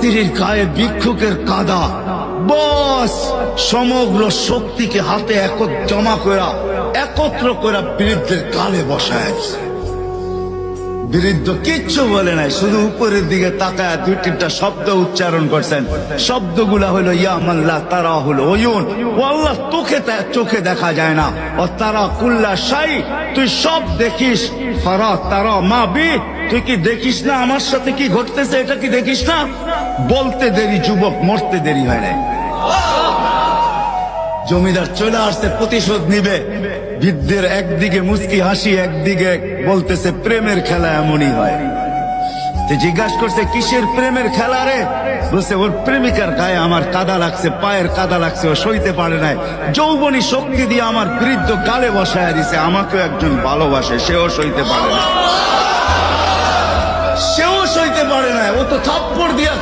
স্ত্রীর গায়ে ভিক্ষুকের কাদা, বস সমগ্র শক্তিকে হাতে একত্র করে বৃদ্ধের গালে বসায় দিছে। বৃদ্ধ কিচ্ছু বলে নাই, শুধু উপরের দিকে তাকায় দুই তিনটা শব্দ উচ্চারণ করছেন। শব্দগুলা হলো ইয়া মাল্লা তারা হলো ওয়ুন, ও আল্লাহ চোখে দেখা যায় না, ও তারা কুল্লা শাই, তুই সব দেখিস, ফারা তারা মা বি, তুই কি দেখিস না আমার সাথে কি ঘটতেছে, এটা কি দেখিস না? বলতে দেরি যুবক, মরতে দেরি হয় নাই। জমিদার চলে আসছে, প্রতিশোধ নিবে। বৃদ্ধের একদিকে মুস্কি হাসি, একদিকে বলতেছে প্রেমের খেলা এমনই হয়। জিজ্ঞাসা করছে কিসের প্রেমের খেলা রে? বলছে ওর প্রেমিকার গায়ে আমার কাদা লাগছে, পায়ের কাদা লাগছে, ও সইতে পারে নাই, যৌবনী শক্তি দিয়ে আমার বৃদ্ধ গালে বসায় দিছে। আমাকেও একজন ভালোবাসে, সেও সইতে পারে না, ও তো থাপ্পড় দিয়া